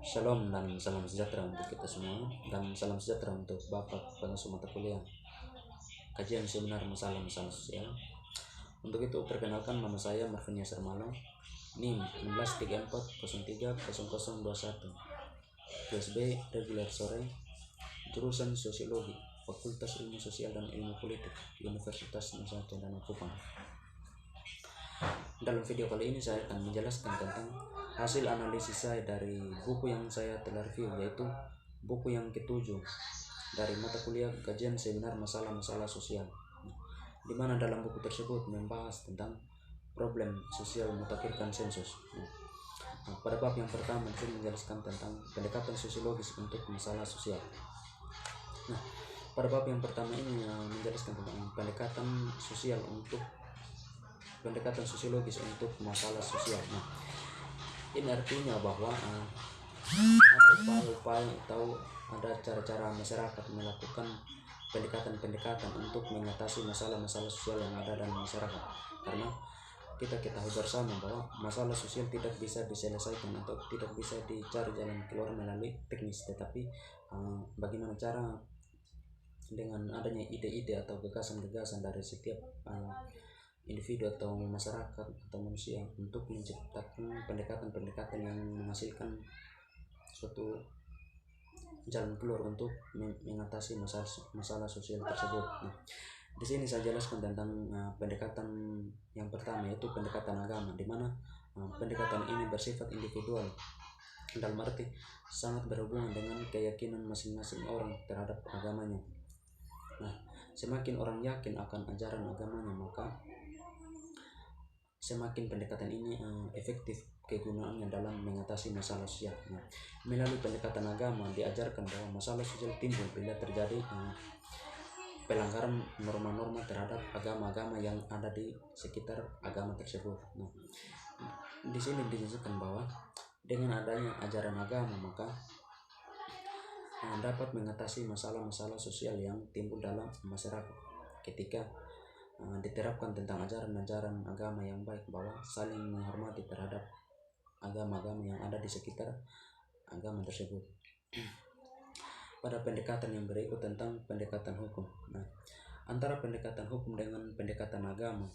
Shalom dan salam sejahtera untuk kita semua, dan salam sejahtera untuk Bapak pengasuh mata kuliah kajian seminar masalah-masalah sosial. Untuk itu perkenalkan, nama saya Marvin Yasser Malang, NIM 1634030021, kelas B reguler sore, jurusan Sosiologi, Fakultas Ilmu Sosial dan Ilmu Politik, Universitas Nusa Cendana Kupang. Dalam video kali ini saya akan menjelaskan tentang hasil analisis saya dari buku yang saya telah review, yaitu buku yang ketujuh dari mata kuliah kajian seminar masalah-masalah sosial, di mana dalam buku tersebut membahas tentang problem sosial mutakhir sensus. Pada bab yang pertama saya menjelaskan tentang pendekatan sosiologis untuk masalah sosial. Pada bab yang pertama ini menjelaskan tentang pendekatan sosiologis untuk masalah sosial. Ini artinya bahwa ada upaya-upaya atau ada cara-cara masyarakat melakukan pendekatan-pendekatan untuk mengatasi masalah-masalah sosial yang ada dalam masyarakat. Karena kita ketahui bersama bahwa masalah sosial tidak bisa diselesaikan atau tidak bisa dicari jalan keluar melalui teknis, tetapi bagaimana cara dengan adanya ide-ide atau gagasan-gagasan dari setiap individu atau masyarakat atau manusia untuk menciptakan pendekatan-pendekatan yang menghasilkan suatu jalan keluar untuk mengatasi masalah sosial tersebut. Di sini saya jelaskan tentang pendekatan yang pertama, yaitu pendekatan agama, di mana pendekatan ini bersifat individual, dalam arti sangat berhubungan dengan keyakinan masing-masing orang terhadap agamanya. Semakin orang yakin akan ajaran agamanya, maka semakin pendekatan ini efektif kegunaannya dalam mengatasi masalah sosial. Melalui pendekatan agama diajarkan bahwa masalah sosial timbul bila terjadi pelanggaran norma-norma terhadap agama-agama yang ada di sekitar agama tersebut. Di sini dijelaskan bahwa dengan adanya ajaran agama, maka dapat mengatasi masalah-masalah sosial yang timbul dalam masyarakat ketika diterapkan tentang ajaran-ajaran agama yang baik, bahwa saling menghormati terhadap agama-agama yang ada di sekitar agama tersebut. Pada pendekatan yang berikut tentang pendekatan hukum. Antara pendekatan hukum dengan pendekatan agama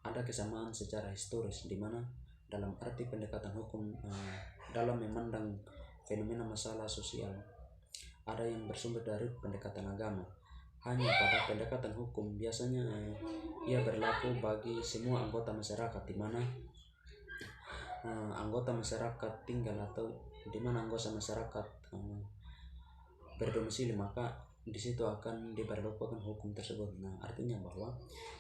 ada kesamaan secara historis, di mana dalam arti pendekatan hukum dalam memandang fenomena masalah sosial ada yang bersumber dari pendekatan agama. Hanya pada pendekatan hukum biasanya ia berlaku bagi semua anggota masyarakat, di mana anggota masyarakat tinggal atau di mana anggota masyarakat berdomisili, maka di situ akan diberlakukan hukum tersebut. Artinya bahwa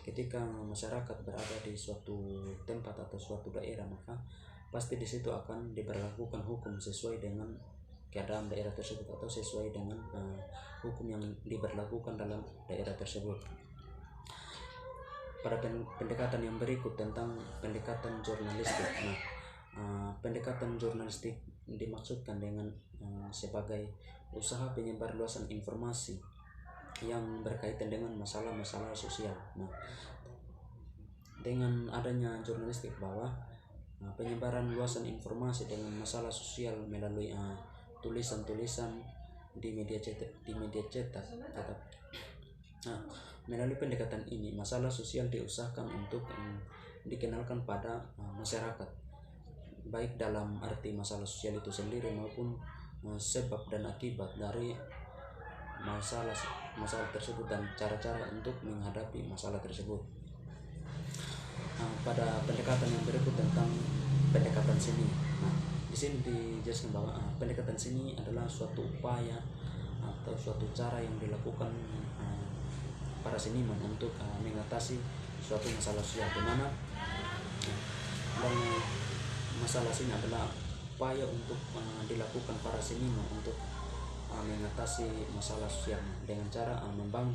ketika masyarakat berada di suatu tempat atau suatu daerah, maka pasti di situ akan diberlakukan hukum sesuai dengan keadaan daerah tersebut atau sesuai dengan hukum yang diberlakukan dalam daerah tersebut. Pada pendekatan yang berikut tentang pendekatan jurnalistik. Pendekatan jurnalistik dimaksudkan dengan sebagai usaha penyebarluasan informasi yang berkaitan dengan masalah-masalah sosial. Dengan adanya jurnalistik, bahwa penyebaran luasan informasi dengan masalah sosial melalui tulisan-tulisan di media cetak. Melalui pendekatan ini, masalah sosial diusahakan untuk dikenalkan pada masyarakat, baik dalam arti masalah sosial itu sendiri maupun sebab dan akibat dari masalah tersebut dan cara-cara untuk menghadapi masalah tersebut. Pada pendekatan yang berikut tentang pendekatan seni. Di sini dijelaskan bahwa pendekatan seni adalah suatu upaya atau suatu cara yang dilakukan para seniman untuk mengatasi suatu masalah sosial, di mana dan masalah seni adalah upaya untuk dilakukan para seniman untuk mengatasi masalah sosial dengan cara membangun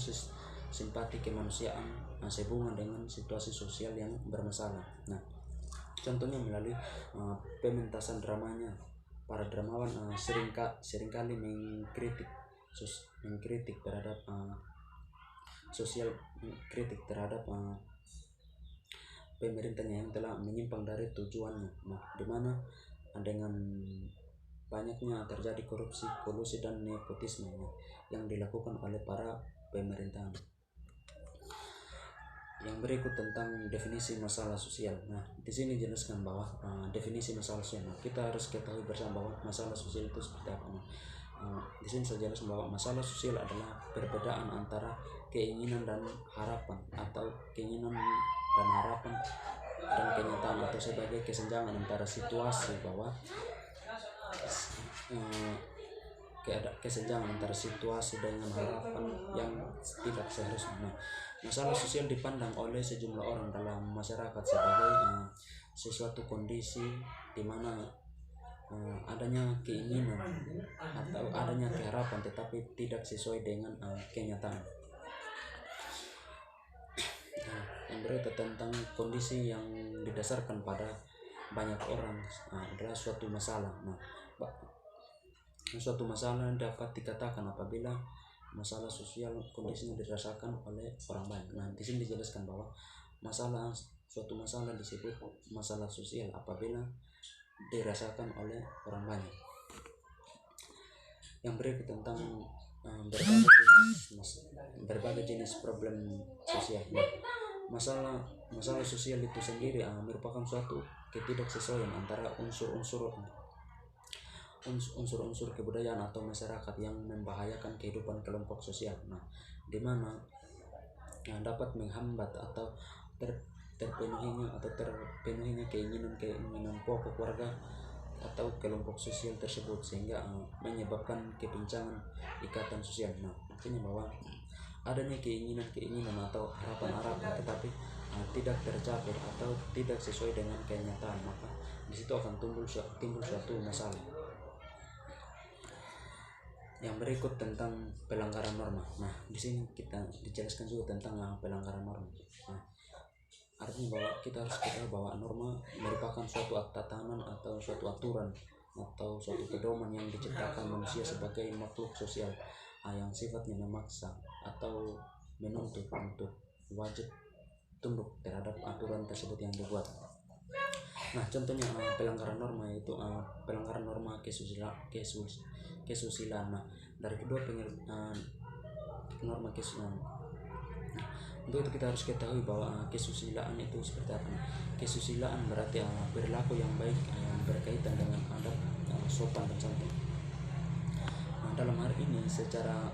simpati kemanusiaan sehubungan dengan situasi sosial yang bermasalah. Contohnya melalui pementasan dramanya, para dramawan seringkali mengkritik terhadap sosial, kritik terhadap pemerintahnya yang telah menyimpang dari tujuannya. Di mana dengan banyaknya terjadi korupsi, kolusi dan nepotisme yang dilakukan oleh para pemerintahan. Yang berikut tentang definisi masalah sosial. Nah, di sini jelaskan bahwa definisi masalah sosial. Nah, kita harus ketahui bersama bahwa masalah sosial itu seperti apa. Di sini saya jelaskan bahwa masalah sosial adalah perbedaan antara keinginan dan harapan, atau keinginan dan harapan dan kenyataan, atau sebagai kesenjangan antara situasi bahwa kesenjangan antara situasi dengan harapan yang tidak seharusnya. Nah, masalah sosial dipandang oleh sejumlah orang dalam masyarakat sebagai sesuatu kondisi di mana adanya keinginan atau adanya keharapan tetapi tidak sesuai dengan kenyataan. Nah, yang berikut tentang kondisi yang didasarkan pada banyak orang adalah suatu masalah. Nah, suatu masalah dapat dikatakan apabila masalah sosial kondisinya dirasakan oleh orang banyak. Nah, di sini dijelaskan bahwa suatu masalah disebut masalah sosial apabila dirasakan oleh orang banyak. Yang berikut tentang berbagai jenis problem sosial. Masalah sosial itu sendiri merupakan suatu ketidaksesuaian antara unsur-unsur kebudayaan atau masyarakat yang membahayakan kehidupan kelompok sosial. Nah, di mana dapat menghambat atau terpenuhinya keinginan pokok warga atau kelompok sosial tersebut, sehingga menyebabkan kepincangan ikatan sosial. Nah, artinya bahwa adanya keinginan atau harapan-harapan tetapi tidak tercapai atau tidak sesuai dengan kenyataan, maka di situ akan timbul suatu masalah. Yang berikut tentang pelanggaran norma. Nah, di sini kita dijelaskan juga tentang pelanggaran norma. Nah, artinya bahwa kita harus ketahui bahwa norma merupakan suatu tatanan atau suatu aturan atau suatu pedoman yang diciptakan manusia sebagai makhluk sosial yang sifatnya memaksa atau menuntut untuk wajib tunduk terhadap aturan tersebut yang dibuat. Nah, contohnya pelanggaran norma yaitu pelanggaran norma kesusilaan. Nah, dari kedua norma kesusilaan. Nah, untuk itu kita harus ketahui bahwa kesusilaan itu seperti apa. Kesusilaan berarti perilaku yang baik yang berkaitan dengan adab, sopan dan santun. Nah, dalam hal ini secara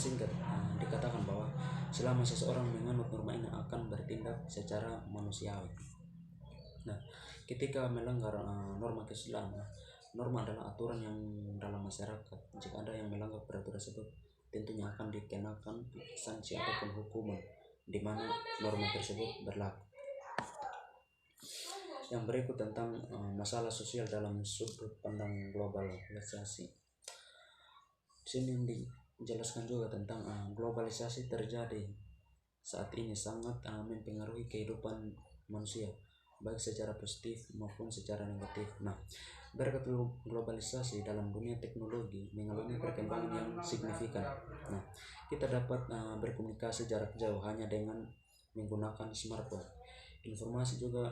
singkat dikatakan bahwa selama seseorang menganut norma ini akan bertindak secara manusiawi. Nah, ketika melanggar norma kesusilaan, norma adalah aturan yang dalam masyarakat. Jika ada yang melanggar peraturan tersebut, tentunya akan dikenakan sanksi ataupun hukuman di mana norma tersebut berlaku. Yang berikut tentang masalah sosial dalam sudut pandang globalisasi. Di sini dijelaskan juga tentang globalisasi terjadi saat ini sangat mempengaruhi kehidupan manusia, baik secara positif maupun secara negatif. Nah, berkat globalisasi dalam dunia teknologi mengalami perkembangan yang signifikan. Nah, kita dapat berkomunikasi jarak jauh hanya dengan menggunakan smartphone. Informasi juga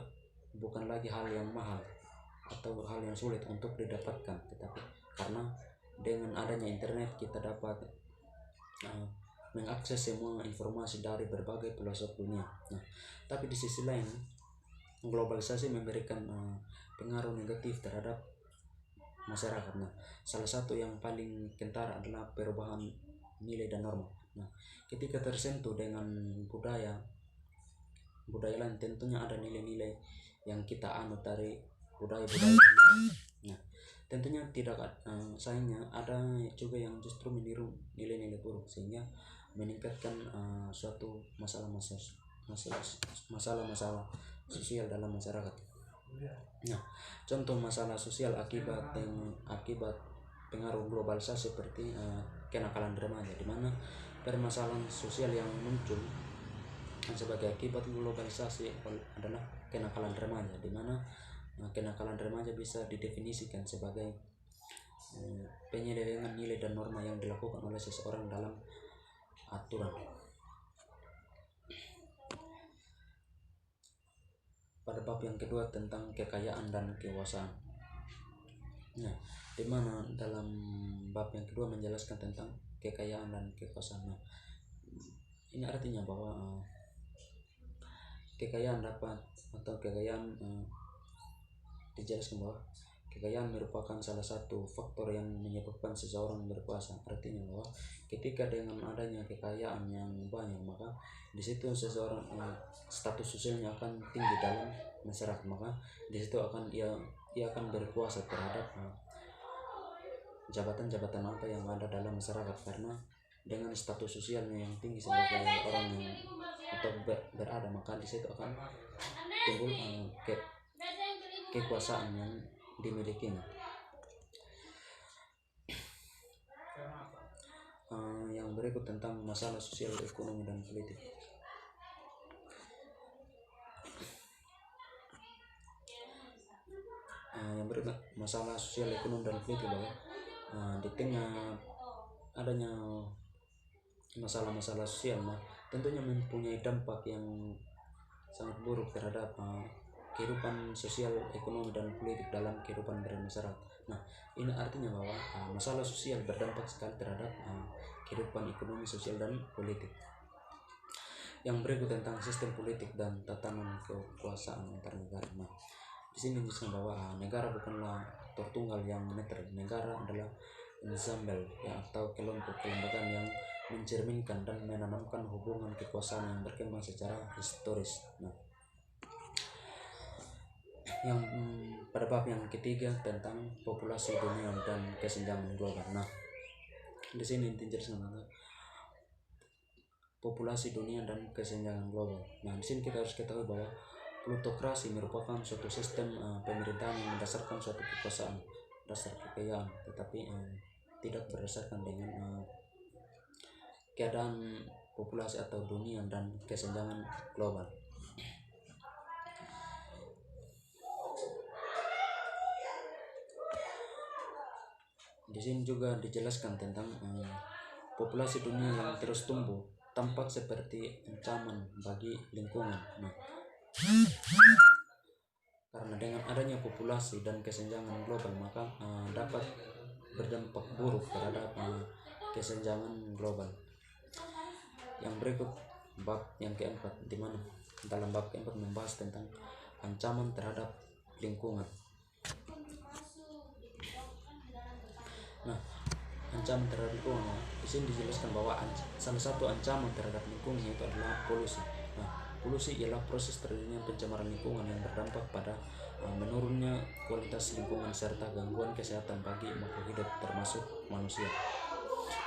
bukan lagi hal yang mahal atau hal yang sulit untuk didapatkan, tetapi karena dengan adanya internet kita dapat mengakses semua informasi dari berbagai pelosok dunia. Nah, tapi di sisi lain globalisasi memberikan pengaruh negatif terhadap masyarakat. Nah, salah satu yang paling kentara adalah perubahan nilai dan norma. Nah, ketika tersentuh dengan budaya lain, tentunya ada nilai-nilai yang kita anut dari budaya-budaya lain. Nah, tentunya tidak sayangnya ada juga yang justru meniru nilai-nilai buruk sehingga meningkatkan suatu masalah-masalah sosial dalam masyarakat. Nah, contoh masalah sosial akibat pengaruh globalisasi seperti kenakalan remaja, di mana permasalahan sosial yang muncul sebagai akibat globalisasi adalah kenakalan remaja, di mana kenakalan remaja bisa didefinisikan sebagai penyelewengan nilai dan norma yang dilakukan oleh seseorang dalam aturan. Pada bab yang kedua tentang kekayaan dan kekuasaan. Nah, di mana dalam bab yang kedua menjelaskan tentang kekayaan dan kekuasaan. Nah, ini artinya bahwa kekayaan dapat atau kekayaan dijelaskan bahwa kekayaan merupakan salah satu faktor yang menyebabkan seseorang berkuasa. Artinya bahwa ketika dengan adanya kekayaan yang banyak, maka di situ seseorang status sosialnya akan tinggi dalam masyarakat, maka di situ akan ia akan berkuasa terhadap jabatan-jabatan apa yang ada dalam masyarakat, karena dengan status sosialnya yang tinggi sebagai orang yang atau berada, maka di situ akan timbul kekuasaan yang dimilikinya. Yang berikut tentang masalah sosial, ekonomi, dan politik. Yang berikut masalah sosial, ekonomi, dan politik bahwa di tengah adanya masalah-masalah sosial, tentunya mempunyai dampak yang sangat buruk terhadap kehidupan sosial, ekonomi, dan politik dalam kehidupan bermasyarakat. Nah, ini artinya bahwa masalah sosial berdampak sekali terhadap kehidupan ekonomi, sosial, dan politik. Yang berikut tentang sistem politik dan tatanan kekuasaan antar negara. Nah, di sini disebut bahwa negara bukanlah aktor tunggal yang netral. Negara adalah ensemble atau kelompok kelembagaan yang mencerminkan dan menanamkan hubungan kekuasaan yang berkembang secara historis. Nah, yang pada bab yang ketiga tentang populasi dunia dan kesenjangan global. Nah, di sini dijelaskan tentang populasi dunia dan kesenjangan global. Nah, di sini kita harus ketahui bahwa plutokrasi merupakan suatu sistem pemerintahan yang mendasarkan suatu kekuasaan dasar kekayaan, tetapi tidak berdasarkan dengan keadaan populasi atau dunia dan kesenjangan global. Di sini juga dijelaskan tentang populasi dunia yang terus tumbuh tampak seperti ancaman bagi lingkungan. Nah, karena dengan adanya populasi dan kesenjangan global, maka dapat berdampak buruk terhadap kesenjangan global. Yang berikut bab yang keempat, di mana dalam bab keempat membahas tentang ancaman terhadap lingkungan. Nah, ancaman terhadap lingkungan, di sini dijelaskan bahwa salah satu ancaman terhadap lingkungan itu adalah polusi. Nah, polusi ialah proses terjadinya pencemaran lingkungan yang berdampak pada menurunnya kualitas lingkungan serta gangguan kesehatan bagi makhluk hidup termasuk manusia.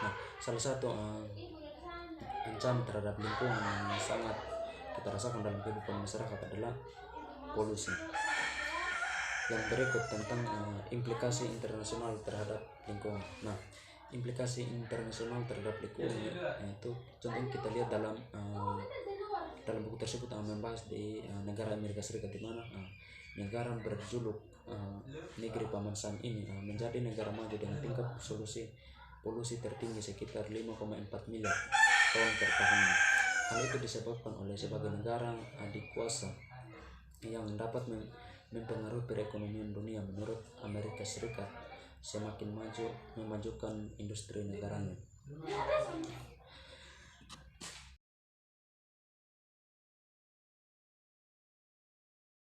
Nah, salah satu ancaman terhadap lingkungan yang sangat kita rasakan dalam kehidupan masyarakat adalah polusi. Yang berikut tentang implikasi internasional terhadap lingkungan. Nah, implikasi internasional terhadap lingkungan itu contohnya kita lihat dalam buku tersebut membahas di negara Amerika Serikat, di mana negara berjuluk negeri Paman Sam ini menjadi negara maju dengan tingkat polusi tertinggi sekitar 5,4 miliar ton per tahun. Hal itu disebabkan oleh sebagai negara adikuasa yang dapat mempengaruhi perekonomian dunia. Menurut Amerika Serikat, semakin maju memajukan industri negaranya.